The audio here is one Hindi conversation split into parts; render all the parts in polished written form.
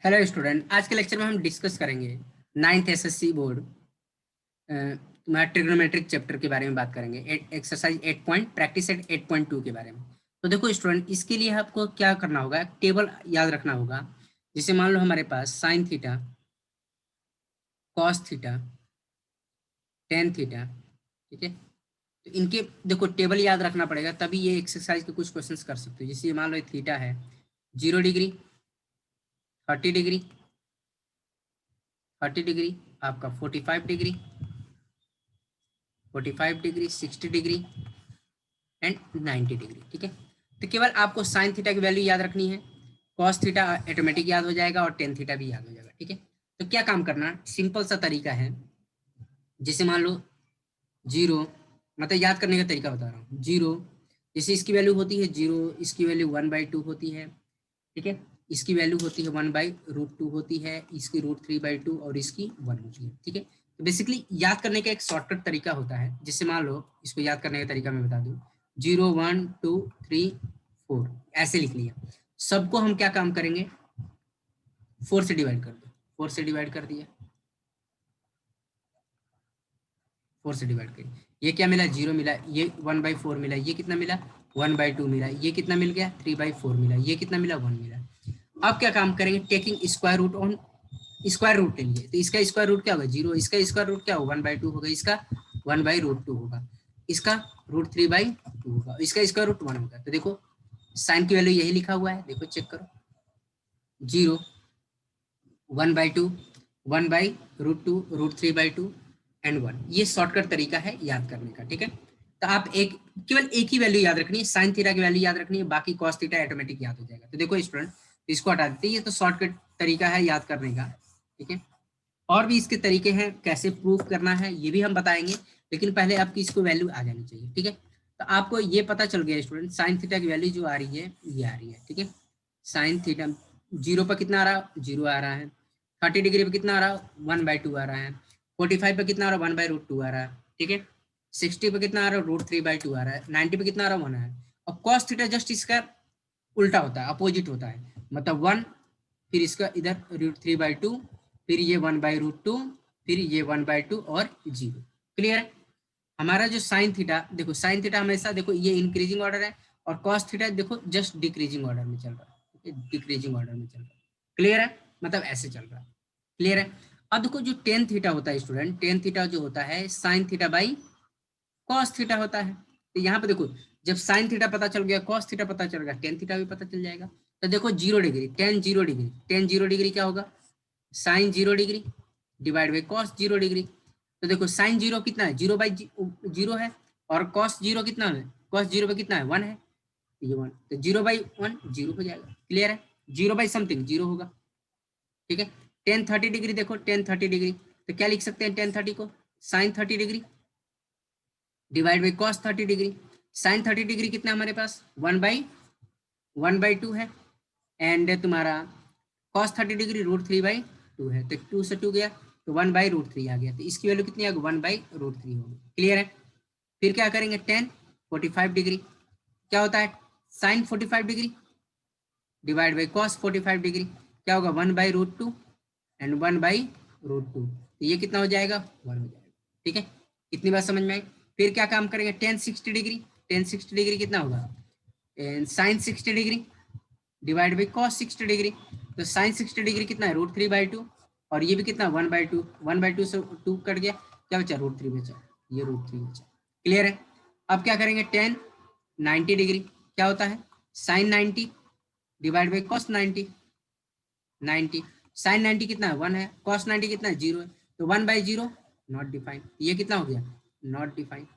हेलो स्टूडेंट, आज के लेक्चर में हम डिस्कस करेंगे नाइन्थ एसएससी बोर्ड तुम्हारा ट्रिग्नोमेट्रिक चैप्टर के बारे में बात करेंगे। एक्सरसाइज 8 पॉइंट प्रैक्टिस एट 8.2 के बारे में। तो देखो स्टूडेंट, इसके लिए आपको क्या करना होगा, टेबल याद रखना होगा। जैसे मान लो हमारे पास sine theta, cos theta, tan theta, ठीक है। तो इनके देखो टेबल याद रखना पड़ेगा, तभी ये एक्सरसाइज के कुछ क्वेश्चंस कर सकते हो। जैसे मान लो थीटा है 0 डिग्री, 30 डिग्री, 30 डिग्री, आपका 45 degree, 45 degree, 60 degree and 90 degree, ठीक है। तो केवल आपको साइन थीटा की वैल्यू याद रखनी है, कॉस थीटा ऑटोमेटिक याद हो जाएगा और टेन थीटा भी याद हो जाएगा, ठीक है। तो क्या काम करना, सिंपल सा तरीका है। जैसे मान लो जीरो, मतलब याद करने का तरीका बता रहा हूँ। जीरो, जैसे इसकी वैल्यू होती है जीरो, इसकी वैल्यू 1/2 होती है, ठीक है। इसकी वैल्यू होती है 1/√2 होती है, इसकी √3/2 और इसकी 1 होती है, ठीक है। तो बेसिकली याद करने का एक शॉर्टकट तरीका होता है। जैसे मान लो इसको याद करने का तरीका मैं बता दूं, 0 1 2 3 4 ऐसे लिख लिया। सबको हम क्या काम करेंगे, 4 से डिवाइड कर दो। 4 से डिवाइड कर दिया, 4 से डिवाइड करिए। ये क्या मिला, 0 मिला। ये 1/4 मिला। ये कितना मिला, 1/2 मिला। ये कितना मिल गया, 3/4 मिला। ये कितना मिला, 1 मिला। अब क्या काम करेंगे, taking square root on square root लेंगे। तो इसका स्क्वायर रूट क्या होगा, 0। इसका स्क्वायर रूट क्या होगा, 1/2 होगा। इसका 1/√2 होगा। इसका √3/2 होगा। इसका स्क्वायर रूट 1 होगा। तो देखो साइन की वैल्यू यही लिखा हुआ है, देखो चेक करो। 0, 1/2, 1/√2, √3/2 एंड 1। ये शॉर्टकट तरीका है याद करने का, ठीक है। तो आप केवल एक ही वैल्यू याद रखनी है, साइन थीटा की वैल्यू याद रखनी है, बाकी कॉस थीटा ऑटोमेटिक याद हो जाएगा। तो देखो स्टूडेंट, इसको हटा देते हैं, ये तो शॉर्टकट तरीका है याद करने का, ठीक है। और भी इसके तरीके हैं, कैसे प्रूफ करना है ये भी हम बताएंगे, लेकिन पहले आपकी इसको वैल्यू आ जानी चाहिए, ठीक है। तो आपको ये पता चल गया स्टूडेंट, साइन थीटा की वैल्यू जो आ रही है ये आ रही है, ठीक है। साइन थीटा 0 पर कितना आ रहा है, 0 आ रहा है। 30 डिग्री पे कितना आ रहा है, 1/2 आ रहा है। 45 पे कितना आ रहा है, 1/√2 आ रहा है, ठीक है। 60 पे कितना आ रहा है, √3/2 आ रहा है। 90 पे कितना आ रहा है, 1 है। और कॉस थीटा जस्ट इसका उल्टा होता है, अपोजिट होता है, मतलब 1, फिर इसका इधर √3/2, फिर ये 1/√2, फिर ये 1/2 और 0। क्लियर है। हमारा जो साइन थीटा, देखो साइन थीटा हमेशा देखो ये इंक्रीजिंग ऑर्डर है, और कॉस थीटा देखो जस्ट डिक्रीजिंग ऑर्डर में चल रहा है, डिक्रीजिंग ऑर्डर में चल रहा है। क्लियर है, मतलब ऐसे चल रहा है। क्लियर है। अब देखो जो टेन थीटा होता है स्टूडेंट, टेन थीटा जो होता है sine theta by cos theta होता है। तो यहाँ पे देखो, जब साइन थीटा पता चल गया, कॉस थीटा पता चल गया, टेन थीटा भी पता चल जाएगा। तो देखो 0 degree, tan 0 degree, tan 0 degree क्या होगा, sine 0 degree divide by cos 0 degree. तो देखो साइन 0 कितना है, 0/0 है, और कॉस 0 कितना है, कॉस 0 पे कितना है, 1 है। तो ये 1, तो 0/1 0 हो जाएगा। क्लियर है। 0/समथिंग 0 होगा, ठीक है। टेन 30 डिग्री, देखो टेन 30 डिग्री, तो क्या लिख सकते हैं टेन 30 को, sine 30 degree divide by cos 30 degree. Sine 30 degree कितना हमारे पास, 1/2 है, एंड तुम्हारा कॉस 30 डिग्री √3/2 है। तो 2 से 2 गया, तो 1/√3 आ गया। तो इसकी वैल्यू कितनी आ गई, 1/√3 होगी। क्लियर है। फिर क्या करेंगे, टेन 45 डिग्री क्या होता है, sine 45 degree divide by cos 45 degree क्या होगा, 1/√2 एंड 1/√2। तो ये कितना हो जाएगा, 1 हो जाएगा, ठीक है। इतनी बात समझ में आई। फिर क्या काम करेंगे, टेन 60 डिग्री, टेन 60 डिग्री कितना होगा, sine 60 degree divide by cos 60 degree. तो साइन 60 डिग्री कितना है, √3/2, और ये भी कितना 1/2, 1/2 से 2 कट गया, क्या बचा, √3 बचा, ये √3 बचा। क्लियर है। अब क्या करेंगे, टेन 90 डिग्री क्या होता है, sine 90 divide by cos 90, 90, sine 90 कितना है, 1 है, कॉस 90 कितना है, 0 है। तो 1/0 नॉट डिफाइन, ये कितना हो गया, नॉट डिफाइन।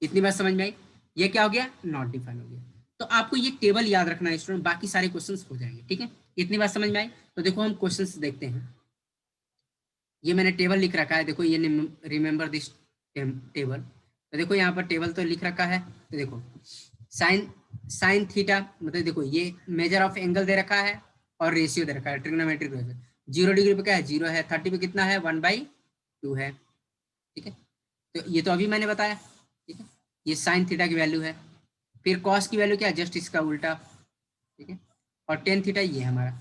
इतनी बात समझ में आई। ये क्या हो गया, नॉट डिफाइन हो गया। तो आपको ये टेबल याद रखना है स्टूडेंट, बाकी सारे क्वेश्चंस हो जाएंगे, ठीक है। इतनी बात समझ में आई। तो देखो हम क्वेश्चंस देखते हैं। ये मैंने टेबल लिख रखा है, देखो ये रिमेंबर दिस टेबल। तो देखो यहाँ पर टेबल तो लिख रखा है। तो देखो साइन साइन थीटा, मतलब देखो ये मेजर ऑफ एंगल दे रखा है और रेशियो दे रखा है, ट्रिग्नोमेट्रिक रेशियो। 0 डिग्री पे क्या है, 0 है। 30 पे कितना है, 1/2 है, ठीक है। तो ये तो अभी मैंने बताया, ठीक है। ये साइन थीटा की वैल्यू है। फिर कॉस की वैल्यू क्या है, जस्ट इसका उल्टा, ठीक है, और टेन थीटा ये हमारा।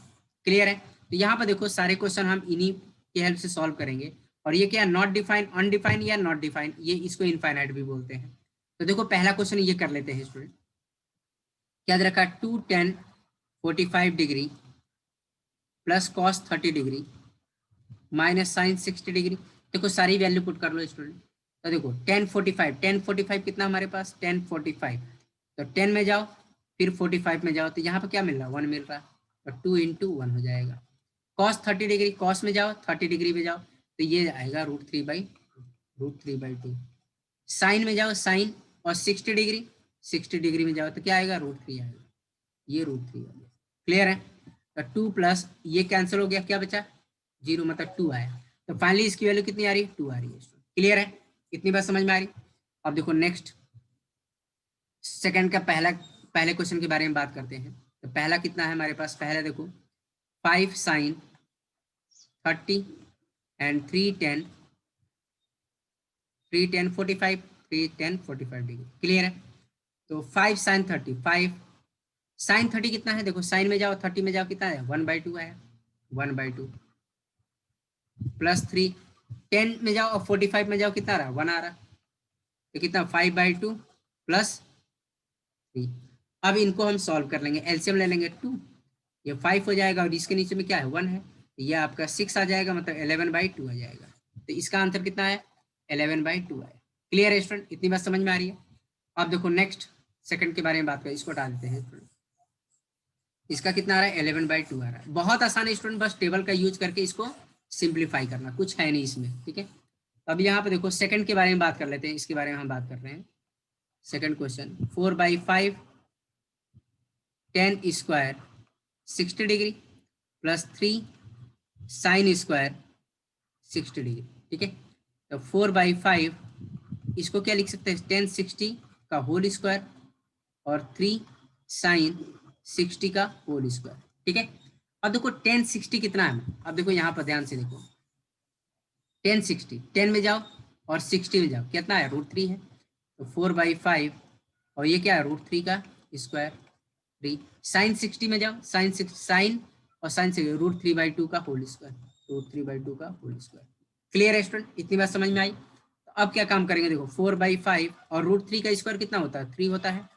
क्लियर है? तो यहाँ पर देखो सारे क्वेश्चन हम इन्हीं की हेल्प से सॉल्व करेंगे। और ये क्या, नॉट डिफाइन, अनडिफाइन या नॉट डिफाइन, ये इसको इनफाइनाइट भी बोलते हैं। तो देखो पहला क्वेश्चन ये कर लेते हैं स्टूडेंट। क्या दे रखा है, 2 10 45 degree plus cos 30 degree minus sine 60 degree. देखो सारी वैल्यू पुट कर लो स्टूडेंट। तो देखो 10 45 कितना हमारे पास 10 45, तो 10 में जाओ फिर 45 में जाओ, तो यहाँ पर क्या मिल रहा है, 1 मिल रहा है, तो 2 इंटू 1 हो जाएगा। कॉस 30 डिग्री, कॉस में जाओ 30 डिग्री में जाओ, तो ये आएगा √3/2। साइन में जाओ, साइन और 60 डिग्री में जाओ, तो क्या आएगा, √3 आएगा, ये √3 आ गया। क्लियर है? तो 2 प्लस ये कैंसिल हो गया, क्या बचा, 0, मतलब 2 आया। तो फाइनली इसकी वैल्यू कितनी आ रही है, 2 आ रही है। क्लियर है? इतनी बात समझ में आ रही? अब देखो नेक्स्ट सेकंड का पहले क्वेश्चन के बारे में बात करते हैं। तो पहला कितना है हमारे पास, पहला देखो 5 sin 30 एंड 3 10 45 डिग्री। क्लियर है? तो 5 sin 30, 5 sin 30 कितना है, देखो साइन में जाओ 30 में जाओ, कितना है 1/2 आया, 1/2 प्लस 3 10 में जाओ और 45 में जाओ, कितना आ रहा, 1 आ रहा, तो कितना 5/2 प्लस 3। अब इनको हम सॉल्व कर लेंगे, एलसीएम ले लेंगे 2, ये 5 हो जाएगा और इसके नीचे में क्या है 1 है, तो ये आपका 6 आ जाएगा, मतलब 11/2 आ जाएगा। तो इसका आंसर कितना है, 11/2 आया। क्लियर है स्टूडेंट? इतनी बात समझ में आ रही है? अब देखो नेक्स्ट सेकंड के बारे में बात करें, इसको हटा देते हैं स्टूडेंट। इसका कितना आ रहा है, 11/2 आ रहा है। बहुत आसान है स्टूडेंट, बस टेबल का यूज करके इसको सिंप्लीफाई करना, कुछ है नहीं इसमें। ठीक है, अब यहाँ पे देखो सेकंड के बारे में बात कर लेते हैं, इसके बारे में हम बात कर रहे हैं। Second question, 4/5 10 square 60 degree plus 3 sine square 60 degree. ठीक है, तो 4/5 इसको क्या लिख सकते हैं, 10 60 का होल स्क्वायर और 3 साइन 60 का होल स्क्वायर। ठीक है, अब देखो 10 60 कितना है, अब देखो यहाँ पर ध्यान से देखो, 10 60 10 में जाओ और 60 में जाओ, कितना है, √3 है, तो 4/5 और ये क्या है, √3 का स्क्वायर 3 साइन 60 में जाओ, साइन और साइन से √3/2 का होल स्क्वायर, √3/2 का होल स्क्वायर। क्लियर है स्टूडेंट? इतनी बात समझ में आई? तो अब क्या काम करेंगे, देखो 4/5 और √3 का स्क्वायर कितना होता है, 3 होता है,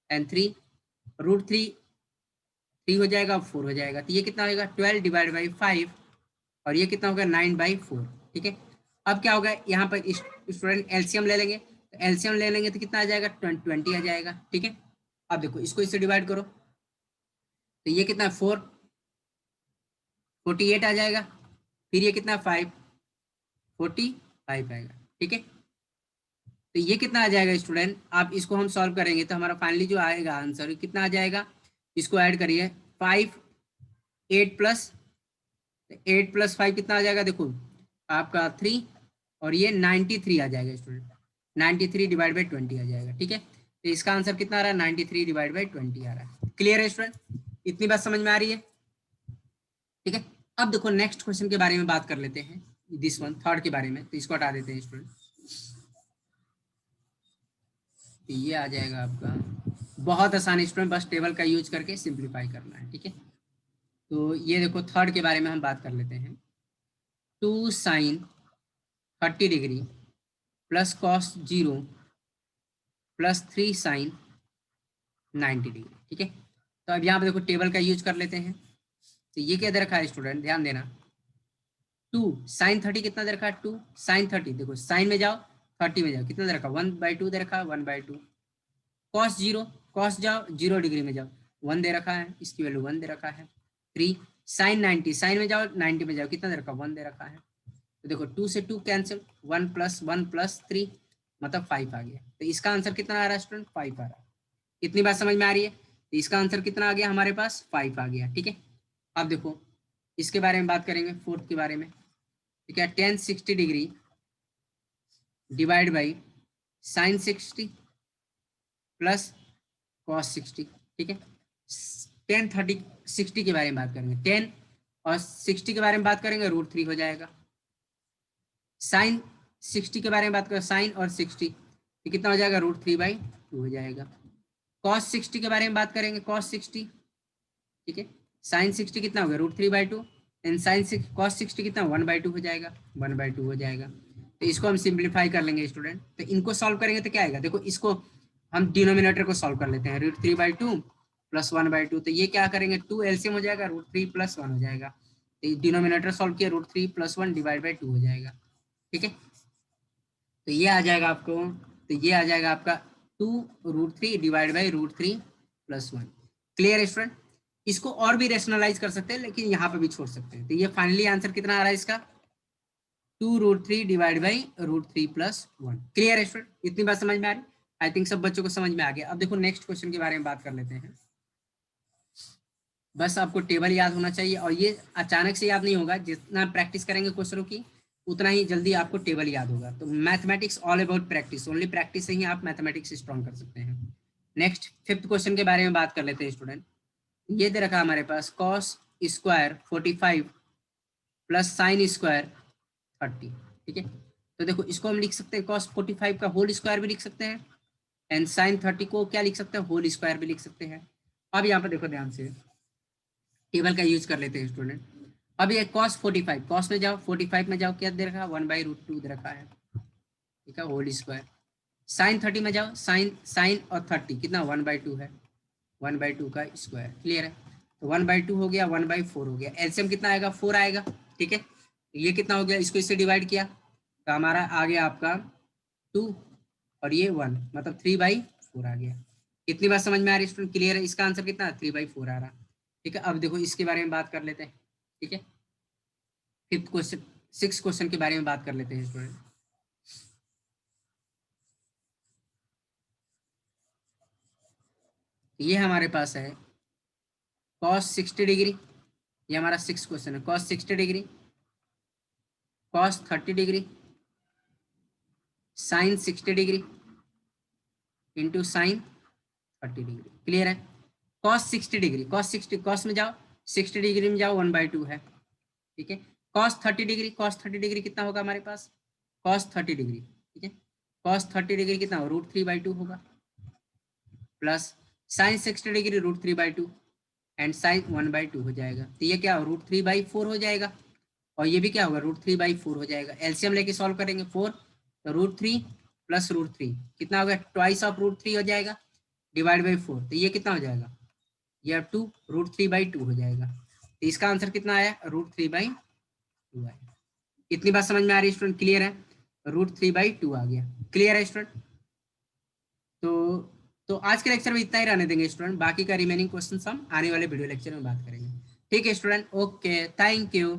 एंड 3 √3 हो जाएगा, 4 हो जाएगा, तो ये कितना होगा 12/5 और ये कितना होगा 9/4। ठीक है, अब क्या होगा यहाँ पर स्टूडेंट एलसीएम ले लेंगे, तो एलसीएम ले लेंगे तो कितना आ जाएगा 20 आ जाएगा। ठीक है, अब देखो इसको इससे डिवाइड करो, तो ये कितना 48 आ जाएगा, फिर ये कितना 45 आएगा। ठीक है, तो ये कितना आ जाएगा स्टूडेंट, आप इसको हम सॉल्व करेंगे तो हमारा फाइनली जो आएगा आंसर कितना आ जाएगा, इसको ऐड करिए 5 8 प्लस 5 कितना आ जाएगा, देखो आपका 3 और ये 93 आ जाएगा स्टूडेंट, 93/20 आ जाएगा। ठीक है, तो इसका आंसर कितना आ रहा है, 93/20 आ रहा है। क्लियर है स्टूडेंट? इतनी बात समझ में आ रही है? ठीक है, अब देखो नेक्स्ट क्वेश्चन के बारे में बात कर लेते हैं, दिस वन थर्ड के बारे में, तो इसको हटा देते हैं स्टूडेंट। तो ये आ जाएगा आपका, बहुत आसान स्टूडेंट, बस टेबल का यूज करके सिंप्लीफाई करना है। ठीक है, तो ये देखो थर्ड के बारे में हम बात कर लेते हैं। 2 sine 30 degree plus cos 0 plus 3 sine 90 degree. ठीक है, तो अब यहाँ पे देखो टेबल का यूज कर लेते हैं। तो ये क्या दे रखा है स्टूडेंट, ध्यान देना, 2 साइन 30 कितना दे रखा है, 2 साइन 30, देखो साइन में जाओ 30 में जाओ, कितना दे रखा है 1/2 दे रखा है, 1/2 कॉस 0, कॉस जाओ 0 डिग्री में जाओ, 1 दे रखा है, इसकी वैल्यू 1 दे रखा है। 3 साइन 90, साइन में जाओ 90 में जाओ, कितना दे रखा है 1 दे रखा है। तो देखो 2 से 2 कैंसिल, 1 + 1 + 3 मतलब 5 आ गया। तो इसका आंसर कितना आ रहा है स्टूडेंट, 5 आ रहा है। इतनी बात समझ में आ रही है? तो इसका आंसर कितना आ गया हमारे पास, 5 आ गया। ठीक है, अब देखो इसके बारे में बात करेंगे, फोर्थ के बारे में। ठीक है, 10 60 degree divide by sine 60 plus cos 60। ठीक है, 10 30 60 के बारे में बात करेंगे, 10 और 60 के बारे में बात करेंगे, √3 हो जाएगा। साइन 60 के बारे में बात करें, साइन और 60 तो कितना हो जाएगा, √3/2 हो जाएगा। कॉस 60 के बारे में बात करेंगे, कॉस 60 ठीक है। साइन 60 कितना हो गया, √3/2, एंड साइन कॉस 60 कितना 1/2 हो जाएगा, 1/2 हो जाएगा। तो इसको हम सिंप्लीफाई कर लेंगे स्टूडेंट। तो इनको सॉल्व करेंगे तो क्या आएगा, देखो इसको हम डिनोमिनेटर को सॉल्व कर लेते हैं, √3/2 प्लस 1/2, तो ये क्या करेंगे 2 एलसीएम हो जाएगा, √3 + 1 हो जाएगा। तो डिनोमिनेटर सॉल्व किया, √3 + 1 डिवाइड बाई 2 हो जाएगा। ठीक है, तो ये आ जाएगा आपको, तो ये आ जाएगा आपका 2√3 डिवाइड बाई √3 + 1। क्लियर है स्टूडेंट। इसको और भी रेशनलाइज कर सकते हैं, लेकिन यहाँ पे भी छोड़ सकते हैं। तो ये फाइनली आंसर कितना आ रहा है इसका, 2√3 डिवाइड बाई √3 + 1। क्लियर है स्टूडेंट, इतनी बात समझ में आ रही, आई थिंक सब बच्चों को समझ में आ गया। अब देखो नेक्स्ट क्वेश्चन के बारे में बात कर लेते हैं। बस आपको टेबल याद होना चाहिए, और ये अचानक से याद नहीं होगा, जितना प्रैक्टिस करेंगे क्वेश्चनों की उतना ही जल्दी आपको टेबल याद होगा। तो mathematics all about practice, only practice से ही आप मैथमेटिक्स स्ट्रॉन्ग कर सकते हैं। नेक्स्ट 5th क्वेश्चन के बारे में बात कर लेते हैं स्टूडेंट। ये दे रखा हमारे पास cos square 45 plus sine square 30। ठीक है, तो देखो इसको हम लिख सकते हैं cos 45 का होल स्क्वायर भी लिख सकते हैं, एंड साइन 30 को क्या लिख सकते हैं, होल स्क्वायर भी लिख सकते हैं। अब यहाँ पर देखो ध्यान से टेबल का यूज कर लेते हैं स्टूडेंट। अब ये cos 45, cos में जाओ 45 में जाओ, क्या दे रखा है 1/√2 दे रखा है, ठीक है, होल स्क्वायर। साइन 30 में जाओ, साइन साइन और 30 कितना 1/2 है, 1/2 का स्क्वायर। क्लियर है, तो 1/2 हो गया, 1/4 हो गया, एलसीएम कितना आएगा 4 आएगा। ठीक है, तो ये कितना हो गया, इसको इससे डिवाइड किया तो हमारा आ गया आपका 2, और ये 1, मतलब 3/4 आ गया। कितनी बात समझ में आ रही है स्टूडेंट, क्लियर है, इसका आंसर कितना 3/4 आ रहा। ठीक है, अब देखो इसके बारे में बात कर लेते हैं। ठीक है, 5th क्वेश्चन 6th क्वेश्चन के बारे में बात कर लेते हैं स्टूडेंट। ये हमारे पास है cos 60 डिग्री, ये हमारा 6th क्वेश्चन है, cos 60 degree, cos 30 degree, sine 60 degree into sine 30 degree. Clear है, cos 60 डिग्री, cos में जाओ 60 डिग्री में जाओ 1/2 है। ठीक है, cos 30 डिग्री, cos 30 डिग्री कितना होगा हमारे पास, cos 30 डिग्री, ठीक है, cos 30 डिग्री कितना √3/2 होगा, plus sine 60 degree √3/2 and sine 1/2 हो जाएगा। तो ये क्या √3/4 हो जाएगा, और ये भी क्या होगा √3/4 हो जाएगा। एलसीएम लेके सॉल्व करेंगे 4, तो √3 + √3 कितना होगा, ट्वाइस ऑफ √3 हो जाएगा, डिवाइड बाई 4, तो ये कितना हो जाएगा, ये अब 2 √3/2 हो जाएगा। तो इसका आंसर कितना आया, √3/2 आया। इतनी बात समझ में आ रही है स्टूडेंट, क्लियर है, √3/2 आ गया। क्लियर है स्टूडेंट। तो तो आज के लेक्चर में इतना ही रहने देंगे स्टूडेंट, बाकी का रिमेनिंग क्वेश्चन हम आने वाले वीडियो लेक्चर में बात करेंगे। ठीक है स्टूडेंट, ओके, थैंक यू।